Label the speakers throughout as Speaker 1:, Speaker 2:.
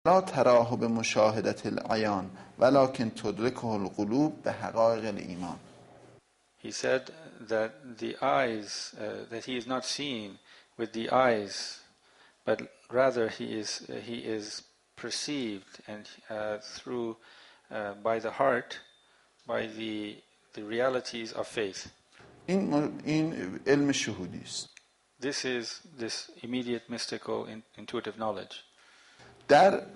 Speaker 1: لا تراه بمشاهدة العیان ولكن تدركه القلوب بحقائق الإيمان.
Speaker 2: He said that the eyes, that he is not seeing with the eyes, but rather he is perceived and through by the heart, by the realities of faith.
Speaker 1: این علم شهودی است.
Speaker 2: This is this immediate mystical intuitive knowledge.
Speaker 1: در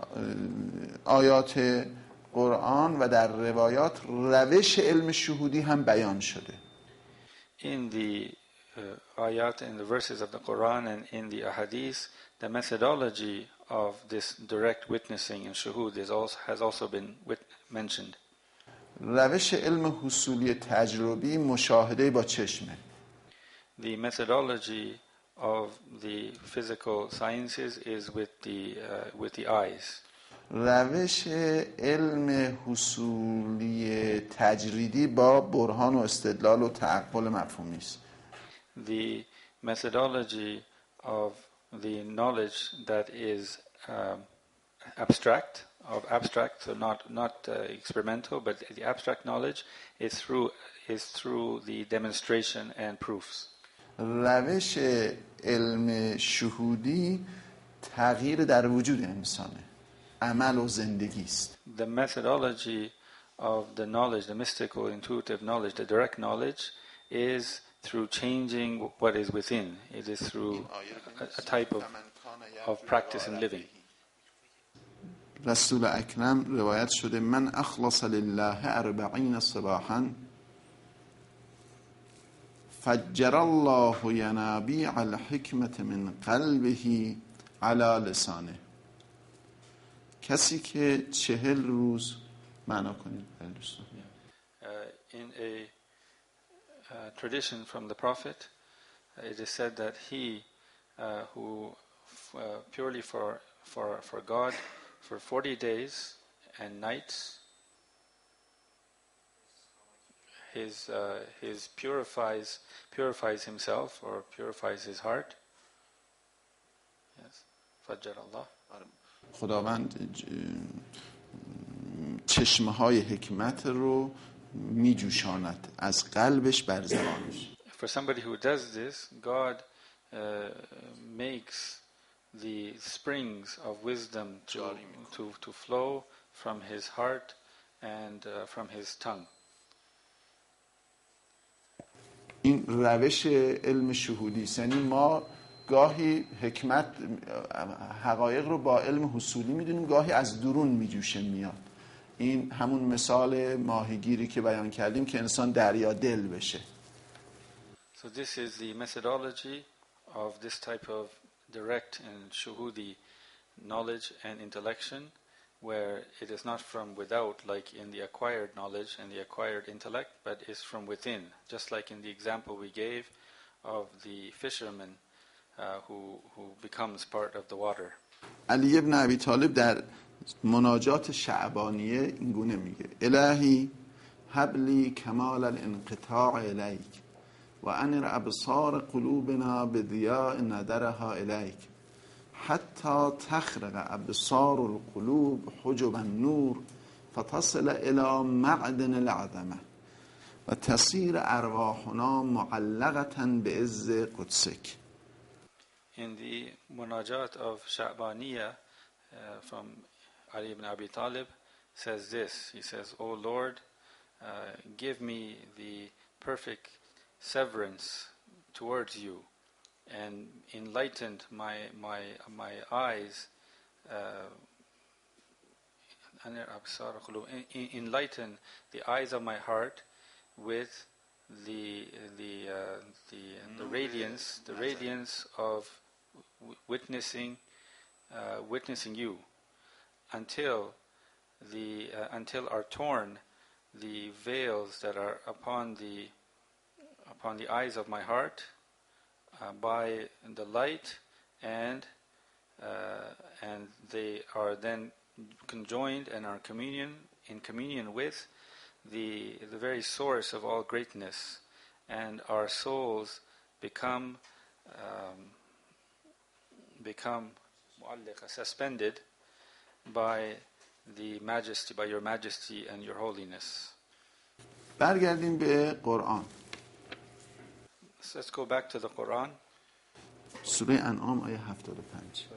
Speaker 1: آیات قرآن و در روایات روش علم شهودی هم بیان شده.
Speaker 2: In the ayat, in the verses of the Quran and in the ahadith, the methodology of this direct witnessing and shuhud has also been mentioned.
Speaker 1: روش علم حصولی تجربی مشاهده با چشمه.
Speaker 2: The methodology of the physical sciences is with the eyes.
Speaker 1: روش علم حصولی تجریدی با برهان و استدلال و تعقل مفهومی است.
Speaker 2: The methodology of the knowledge that is abstract, so not experimental, but the abstract knowledge is through the demonstration and proofs.
Speaker 1: روش علم شهودی تغییر در وجود انسانه، عمل و زندگی است.
Speaker 2: The methodology of the knowledge, the mystical, intuitive knowledge, the direct knowledge is through changing what is within. It is through a type of practice and living.
Speaker 1: رسول اکرم روایت شده من اخلص لله 40 صباحا فجر الله ینابیع الحکمت من قلبه على لسانه. کسی که 40 روز معنا کنید.
Speaker 2: In a tradition from the Prophet, it is said that he who purely for God for 40 days and nights his purifies himself or purifies his heart. Yes, Fajjar Allah.
Speaker 1: خداوند چشمه‌های حکمت رو میجوشاند از قلبش بر زبانش.
Speaker 2: For somebody who does this, God makes the springs of wisdom to flow from his heart and from his tongue.
Speaker 1: این روش علم شهودی است. یعنی ما گاهی حکمت حقایق رو با علم حصولی میدونیم، گاهی از درون میجوشه میاد. این همون مثال ماهیگیری که بیان کردیم که انسان دریا دل بشه.
Speaker 2: So this is the methodology of this type of direct and shuhudi knowledge and intellection, where it is not from without like in the acquired knowledge and the acquired intellect, but is from within, just like in the example we gave of the fisherman who becomes part of the water.
Speaker 1: علی ابن ابی طالب در مناجات شعبانیه این گونه میگه الهی هب لی کمال الانقطاع الیک و انر ابصار قلوبنا بضیاء ندرها الیک حتی تخرق ابصار القلوب حجب النور فتصل الى معدن العظمه و تصیر ارواحنا معلقه بعز قدسک.
Speaker 2: In the munajat of Sha'baniyah from Ali ibn Abi Talib says this. He says, O Lord, give me the perfect severance towards you and enlighten my eyes, enlighten the eyes of my heart with the radiance of witnessing you until are torn the veils that are upon the eyes of my heart by the light, and they are then conjoined and are in communion with the very source of all greatness, and our souls become suspended by the majesty, by your majesty and your holiness.
Speaker 1: برگردیم به قرآن.
Speaker 2: So let's go back to the Quran.
Speaker 1: سوره انعام آیه 75.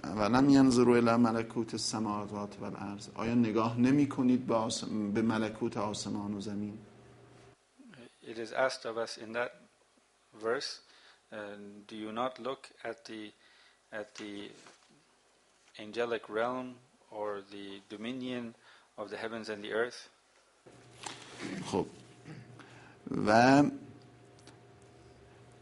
Speaker 1: ولم ینظروا الی ملکوت السماوات والارض. آیا نگاه نمی کنید به ملکوت آسمان و زمین؟
Speaker 2: It is asked of us in that verse, do you not look at the angelic realm or the dominion of the heavens and the earth?
Speaker 1: خب و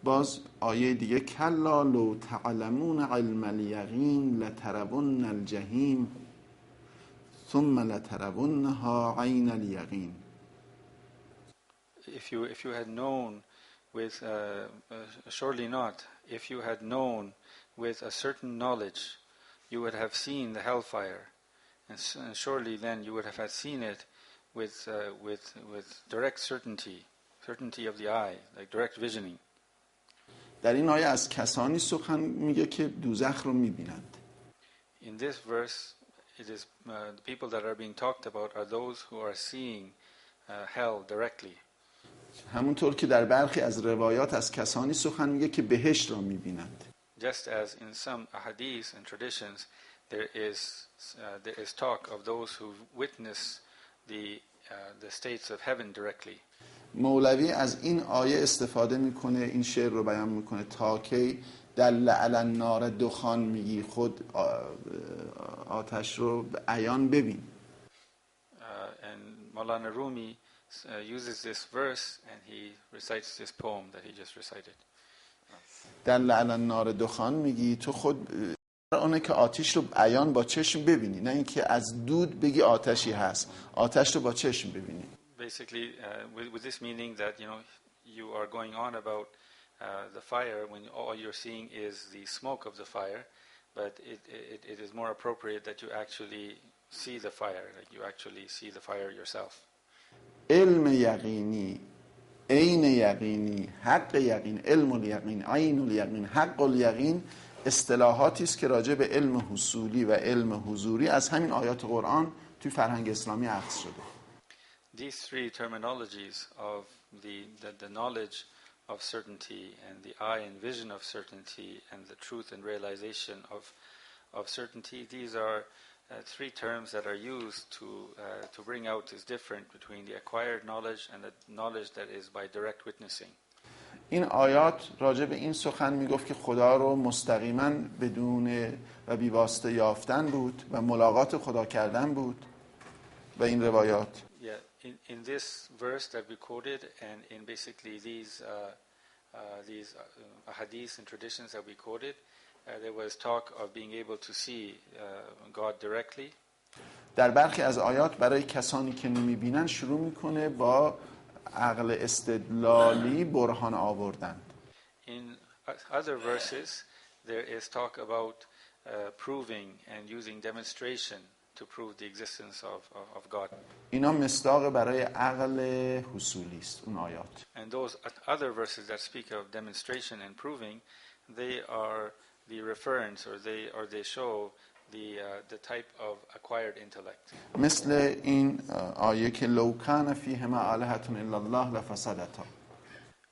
Speaker 1: باز آیه دیگه کلا لو تعلمون علم الیقین لترون الجحیم ثم لترونها عین الیقین.
Speaker 2: If you had known with surely not, if you had known with a certain knowledge, you would have seen the hellfire, and surely then you would have had seen it with direct certainty of the eye, like direct visioning.
Speaker 1: در این آیه از کسانی سخن میگه که دوزخ رو میبینند.
Speaker 2: In this verse, it is the people that are being talked about are those who are seeing hell directly.
Speaker 1: همونطور که در برخی از روایات از کسانی سخن میگه که بهشت را میبینند.
Speaker 2: Just as in some ahadith and traditions, there is talk of those who witness the states of heaven directly.
Speaker 1: مولوی از این آیه استفاده میکنه، این شعر رو بیان میکنه تا که دل علی النار دخان میگی خود آتش رو به عیان ببین.
Speaker 2: And Maulana Rumi uses this verse and he recites this poem that he just recited.
Speaker 1: دل علی النار دخان میگی تو خود اونه که آتش رو عیان با چشم ببینی، نه اینکه از دود بگی آتشی هست، آتش رو با چشم ببینی.
Speaker 2: Basically, with this meaning that you are going on about the fire when all you're seeing is the smoke of the fire, but it is more appropriate that you actually see the fire, like you actually see the fire yourself.
Speaker 1: علم یقینی، عین یقینی، حق یقین، علم الیقین، عین الیقین، حق الیقین اصطلاحاتی است که راجع به علم حصولی و علم حضوری از همین آیات قرآن توی فرهنگ اسلامی اخذ شده.
Speaker 2: These three terminologies of the knowledge of certainty and the eye and vision of certainty and the truth and realization of certainty, these are three terms that are used to bring out this difference between the acquired knowledge and the knowledge that is by direct witnessing.
Speaker 1: این آیات راجع به این سخن میگفت که خدا رو مستقیما بدون و بیواسطه یافتن بود و ملاقات خدا کردن بود و این روایات.
Speaker 2: In this verse that we quoted and in basically these hadiths and traditions that we quoted, there was talk of being able to see God directly.
Speaker 1: در برخی از آیات برای کسانی که نمیبینن شروع میکنه با عقل استدلالی برهان آوردن.
Speaker 2: In other verses there is talk about proving and using demonstration to prove the existence of God.
Speaker 1: اینا مصداق برای عقل حصولی است اون آیات.
Speaker 2: And those other verses that speak of demonstration and proving, they are the reference or they show the type of acquired intellect.
Speaker 1: مثل این آیه که لو کان فیهما آلهة الا الله لفسدتا.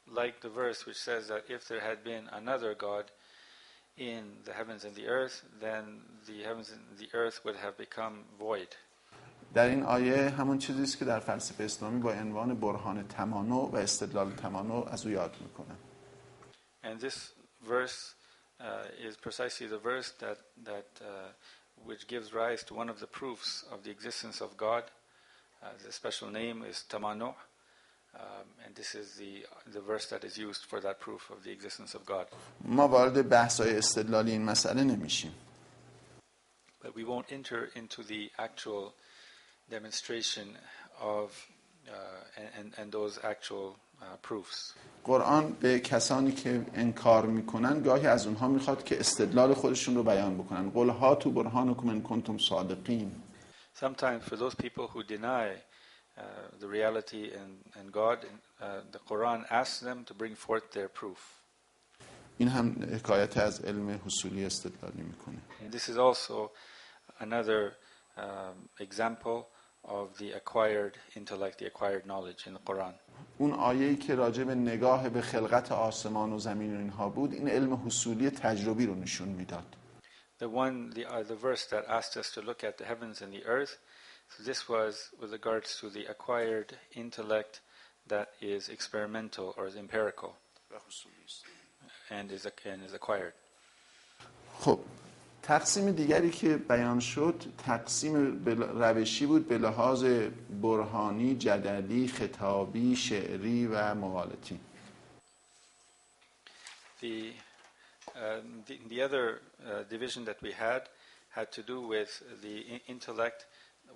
Speaker 2: Like the verse which says that if there had been another God in the heavens and the earth, then the heavens and the earth would have become void.
Speaker 1: در این آیه همون چیزی است که در فلسفه اسلامی با عنوان برهان تمانع و استدلال تمانع از او یاد میکنن. And
Speaker 2: this verse is precisely the verse that which gives rise to one of the proofs of the existence of God. The special name is tamanu', and this is the verse that is used for that proof of the existence of God.
Speaker 1: ما وارد بحث‌های استدلالی این مسئله نمیشیم.
Speaker 2: But we won't enter into the actual demonstration of and those actual proofs.
Speaker 1: قرآن به کسانی که انکار میکنن گاهی از اونها میخواد که استدلال خودشون رو بیان بکنن. قل هاتوا برهانکم ان کنتم صادقین.
Speaker 2: Sometimes for those people who deny the reality and God, the Quran asks them to bring forth their proof.
Speaker 1: این هم حکایت از علم حصولی استدلالی میکنه.
Speaker 2: And this is also another example of the acquired intellect, the acquired knowledge in the Quran.
Speaker 1: اون آیه‌ای که راجع به نگاه به خلقت آسمان و زمین و اینها بود، این علم حصولی تجربی رو نشون میداد.
Speaker 2: The verse that asked us to look at the heavens and the earth, so this was with regards to the acquired intellect that is experimental or is empirical and is acquired.
Speaker 1: خب تقسیم دیگری که بیان شد تقسیم روشی بود به لحاظ برهانی، جدلی، خطابی، شعری و مقالطی.
Speaker 2: The other division that we had to do with the intellect,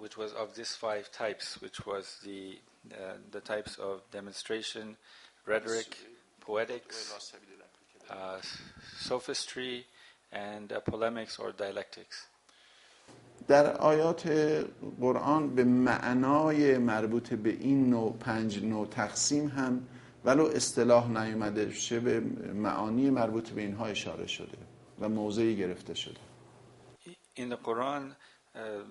Speaker 2: which was of these 5 types, which was the types of demonstration, rhetoric, poetics, sophistry, and polemics or dialectics.
Speaker 1: در آیات قرآن به معنای مربوط به این نوع 5 نوع تقسیم هم ولو اصطلاح نیومده شه به معانی مربوط به اینها اشاره شده و موضعی گرفته شده.
Speaker 2: In the Quran,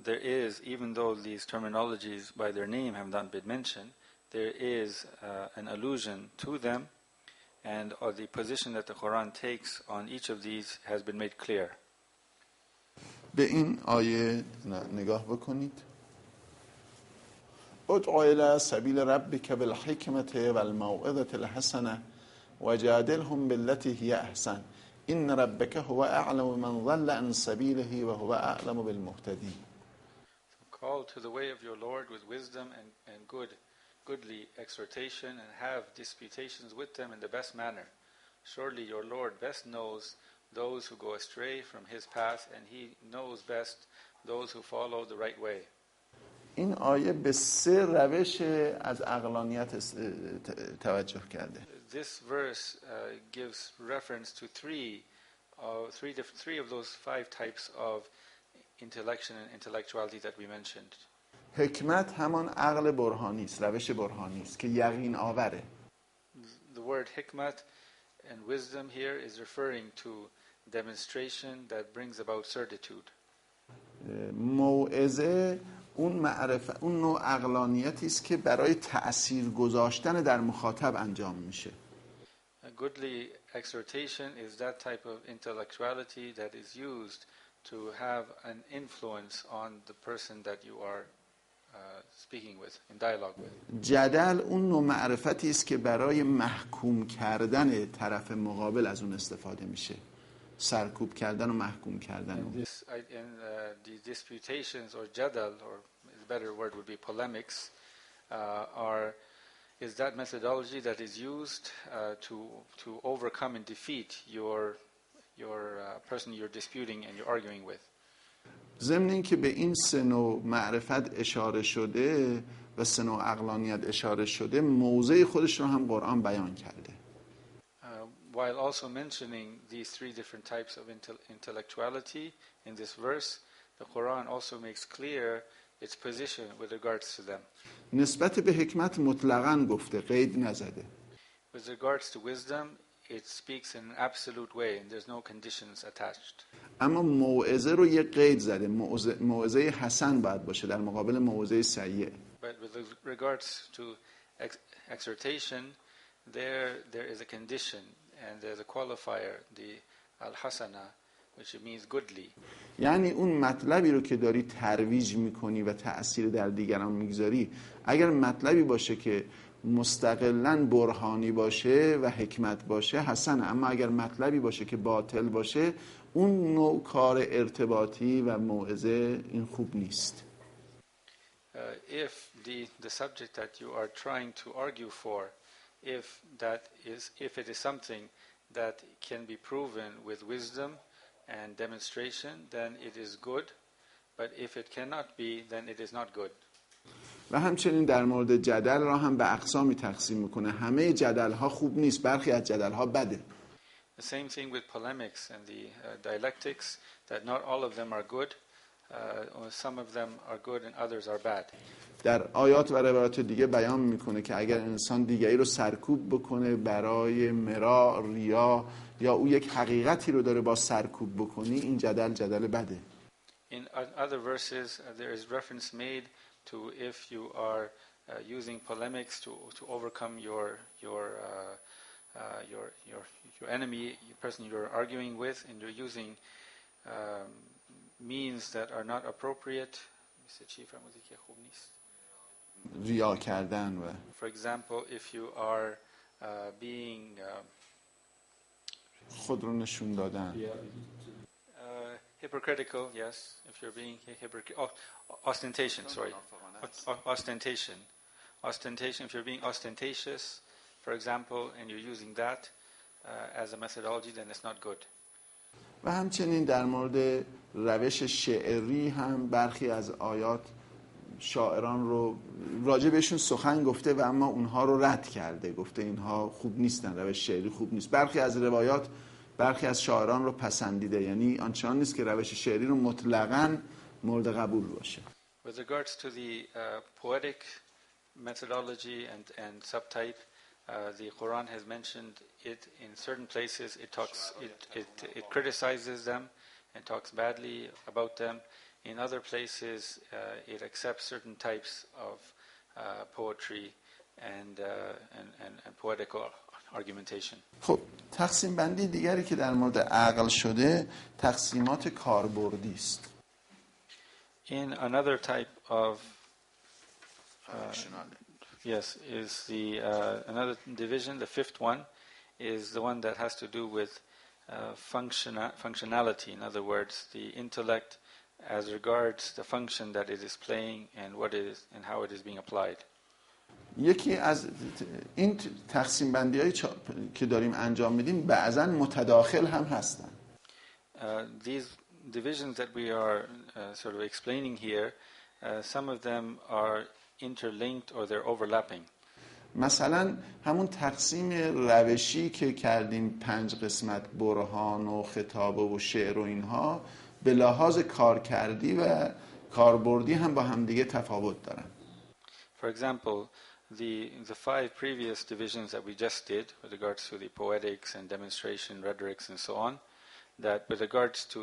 Speaker 2: there is, even though these terminologies by their name have not been mentioned, there is an allusion to them, and the position that the Quran takes on each of these has been made clear.
Speaker 1: به این آیه نگاه بکنید. ادع الى سبیل ربک بالحکمة والموعظة الحسنة وجادلهم بالتي هي احسن ان ربک هو اعلم من ضل عن سبیله وهو اعلم بالمهتدین.
Speaker 2: Call to the way of your Lord with wisdom and goodly exhortation, and have disputations with them in the best manner. Surely your Lord best knows those who go astray from his path, and he knows best those who follow the right way.
Speaker 1: این آیه به 3 روش از عقلانیت توجه کرده.
Speaker 2: This verse gives reference to three of those 5 types of intellection and intellectuality that we mentioned.
Speaker 1: حکمت همان عقل برهانی است، روش برهانی است که یقین آوره.
Speaker 2: The word hikmat and wisdom here is referring to demonstration that brings about certitude.
Speaker 1: موعظه اون نوع عقلانیتی است که برای تأثیر گذاشتن در مخاطب انجام میشه.
Speaker 2: A goodly exhortation is that type of intellectuality that is used to have an influence on the person that you are speaking with, in dialogue with.
Speaker 1: جدل اون نوع معرفتی است که برای محکوم کردن طرف مقابل از اون استفاده میشه. سرکوب کردن و محکوم کردن.
Speaker 2: The disputations or jadal, or a better word would be polemics, is that methodology that is used to overcome and defeat your person you're disputing and you're arguing with.
Speaker 1: ضمن این که به این 3 نوع معرفت اشاره شده و 3 نوع عقلانیت اشاره شده، موضع خودش رو هم قرآن بیان کرده.
Speaker 2: While also mentioning these 3 different types of intellectuality in this verse, the Quran also makes clear its position with regards to them.
Speaker 1: نسبت به حکمت مطلقاً گفته، قید نزده.
Speaker 2: With regards to wisdom, it speaks in an absolute way and there's no conditions attached.
Speaker 1: اما موعظه رو یه قید زده، موعظه حسن باید باشه در مقابل موعظه سیئ.
Speaker 2: But with regards to exhortation, there is a condition and there's a qualifier, the al-hasana, which means goodly.
Speaker 1: یعنی اون مطلبی رو که داری ترویج میکنی و تأثیر در دیگران میگذاری، اگر مطلبی باشه که مستقلاً برهانی باشه و حکمت باشه حسنه، اما اگر مطلبی باشه که باطل باشه، اون نوع کار ارتباطی و موعظه این خوب نیست.
Speaker 2: If the subject that you are trying to argue for, if it is something that can be proven with wisdom and demonstration, then it is good, but if it cannot be, then it is not good.
Speaker 1: و همچنین در مورد جدل را هم به اقسامی تقسیم میکنه. همه جدل ها خوب نیست، برخی از جدل ها بده.
Speaker 2: The same thing with polemics and the dialectics, that not all of them are good, some of them are good and others are bad.
Speaker 1: در آیات و روایات دیگه بیان میکنه که اگر انسان دیگری رو سرکوب بکنه برای مراء، ریا، یا او یک حقیقتی رو داره با سرکوب بکنی، این جدل بده.
Speaker 2: In other verses, there is reference made to if you are using polemics to overcome your enemy, the person you're arguing with, and you're using means that are not appropriate.
Speaker 1: ریا کردن و
Speaker 2: For example, if you are being
Speaker 1: خود رو نشون دادن.
Speaker 2: Hypocritical, yes. If you're being ostentation, sorry. Ostentation. If you're being ostentatious, for example, and you're using that as a methodology, then it's not good.
Speaker 1: و همچنین در مورد روش شعری هم برخی از آیات شاعران رو راجع بهشون سخن گفته و اما اونها رو رد کرده، گفته اینها خوب نیستن، روش شعری خوب نیست. برخی از روایات برخی از شاعران رو پسندیده، یعنی آنچنان نیست که روش شعری رو مطلقاً مورد قبول باشه.
Speaker 2: With regards to the poetic methodology and subtype, the Quran has mentioned it in certain places. It criticizes them and talks badly about them. In other places, it accepts certain types of poetry and poetical argumentation.
Speaker 1: خب تقسیم بندی دیگری که در مورد عقل شده تقسیمات کاربردی است.
Speaker 2: In another type of is the another division. The fifth one is the one that has to do with functionality. In other words, the intellect as regards the function that it is playing and what it is and how it is being applied.
Speaker 1: یکی از این تقسیم بندی‌هایی که داریم انجام میدیم بعضاً متداخل هم هستن.
Speaker 2: These divisions that we are sort of explaining here, some of them are interlinked or they're overlapping.
Speaker 1: مثلا همون تقسیم روشی که کردیم 5 قسمت، برهان و خطابه و شعر و اینها، به لحاظ کارکردی و کاربردی هم با هم دیگه تفاوت دارن.
Speaker 2: For example, the 5 previous divisions that we just did with regards to the poetics and demonstration, rhetorics and so on, that with regards to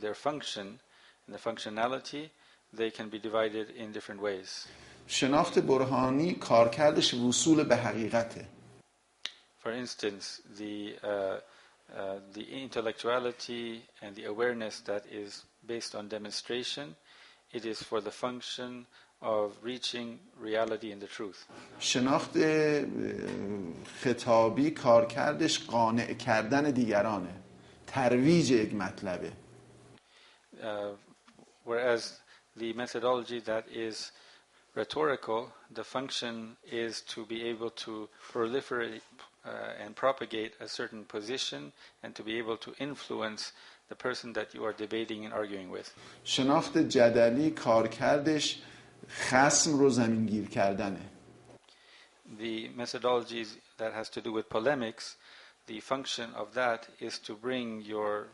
Speaker 2: their function and the functionality, they can be divided in different ways.
Speaker 1: شناخت برهانی کارکردش وصول به حقیقته.
Speaker 2: For instance, the intellectuality and the awareness that is based on demonstration, it is for the function of reaching reality and the truth.
Speaker 1: شناخت خطابی کارکردش قانع کردن دیگرانه، ترویج یک مطلبه.
Speaker 2: Whereas the methodology that is rhetorical, the function is to be able to proliferate and propagate a certain position and to be able to influence the person that you are debating and arguing with.
Speaker 1: شناخت جدلی کارکردش خصم رو زمینگیر کردنه.
Speaker 2: The methodologies that has to do with polemics, the function of that is to bring your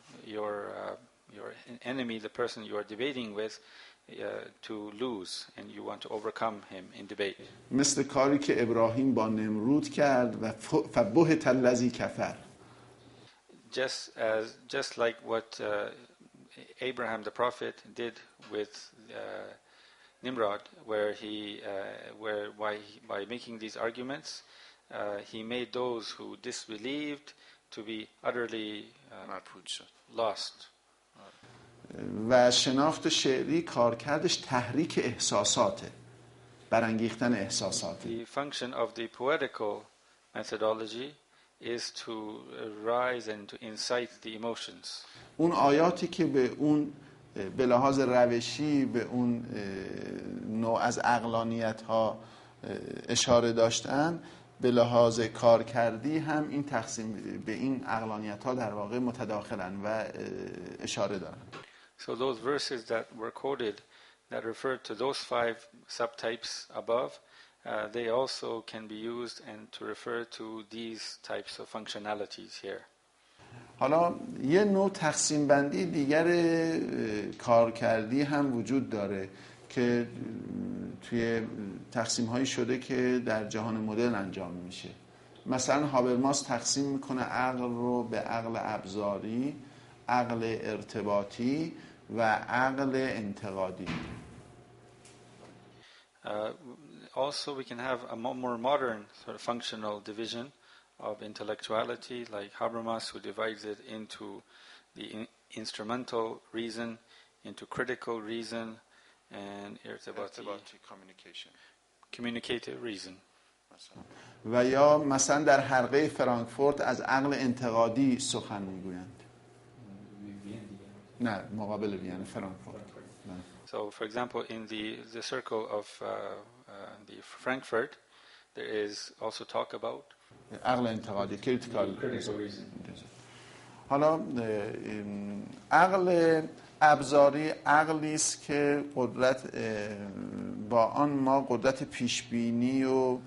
Speaker 2: enemy, the person you are debating with, to lose, and you want to overcome him in debate.
Speaker 1: مثل کاری که ابراهیم با نمرود کرد و فبهت الذی کفر.
Speaker 2: Just like what Abraham the prophet did with Nimrod, where by making these arguments, he made those who disbelieved to be utterly lost.
Speaker 1: و شناخت شعری کارکردش تحریک احساساته، برانگیختن احساساته.
Speaker 2: The function of the poetical methodology is to rise and to incite the emotions.
Speaker 1: اون آیاتی که به لحاظ روشی به اون نوع از عقلانیت ها اشاره داشتن، به لحاظ کارکردی هم این تقسیم به این عقلانیت ها در واقع متداخلن و اشاره دارن.
Speaker 2: So those verses that were quoted that refer to those 5 subtypes above, they also can be used and to refer to these types of functionalities here.
Speaker 1: حالا یه نوع تقسیم بندی دیگر کارکردی هم وجود داره که توی تقسیم هایی شده که در جهان مدرن انجام میشه. مثلا هابرماس تقسیم میکنه عقل رو به عقل ابزاری، عقل ارتباطی و عقل انتقادی.
Speaker 2: Also we can have a more modern sort of functional division of intellectuality, like Habermas, who divides it into the instrumental reason, into critical reason, and communicative reason.
Speaker 1: و یا مثلا در حلقه فرانکفورت از عقل انتقادی سخن میگویند. نه، مقابل وین، فرانکفورت.
Speaker 2: So, for example, in the circle of the Frankfurt, there is also talk about
Speaker 1: عقل انتقادی، critical reason. حالا عقل ابزاری عقلی است که قدرت با آن ما قدرت پیشبینی و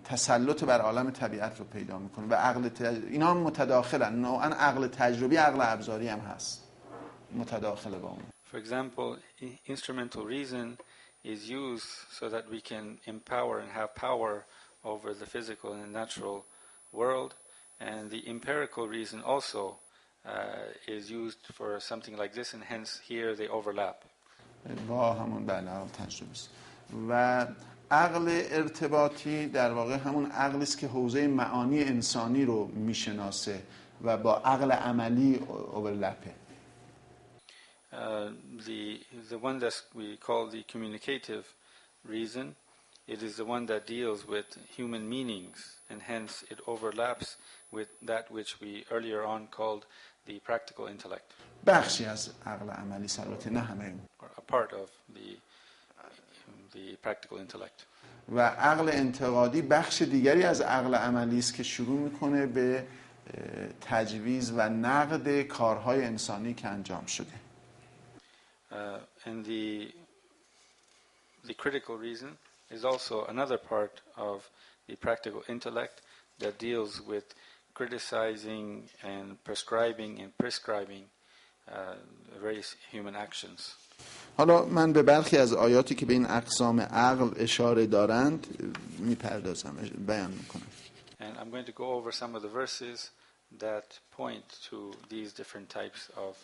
Speaker 1: تسلط بر عالم طبیعت رو پیدا میکنه و عقل اینا هم متداخلن. نوعا عقل تجربی عقل ابزاری هم هست، متداخله با اون.
Speaker 2: For example, instrumental reason is used so that we can empower and have power over the physical and natural world, and the empirical reason also is used for something like this, and hence here they overlap.
Speaker 1: با همون بله عقل تجربی است. و عقل ارتباطی در واقع همون عقلی است که حوزه معانی انسانی رو میشناسه و با عقل عملی اوورلپه.
Speaker 2: The one that we call the communicative reason, it is the one that deals with human meanings, and hence it overlaps with that which we earlier on called the practical intellect.
Speaker 1: بخشی از عقل عملی است، البته نه همه اون.
Speaker 2: A part of the practical intellect.
Speaker 1: و عقل انتقادی بخش دیگری از عقل عملی است که شروع میکنه به تجویز و نقد کارهای انسانی که انجام شده.
Speaker 2: And the critical reason is also another part of the practical intellect that deals with criticizing and prescribing various human actions.
Speaker 1: حالا من به برخی از آیاتی که به این اقسام عقل اشاره دارند میپردازم، بیان میکنم.
Speaker 2: And I'm going to go over some of the verses that point to these different types of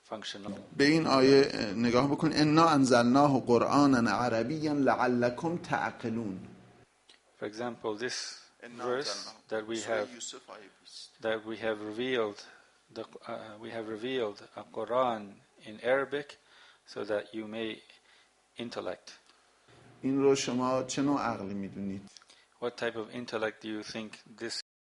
Speaker 2: functional.
Speaker 1: به این آیه نگاه بکن. انا انزلناه قرآنا عربیا لعلکم تعقلون.
Speaker 2: For example, this verse that we have revealed a Quran in Arabic so that you may intellect.
Speaker 1: این رو شما چه نوع عقلی میدونید؟
Speaker 2: What type of intellect do you think this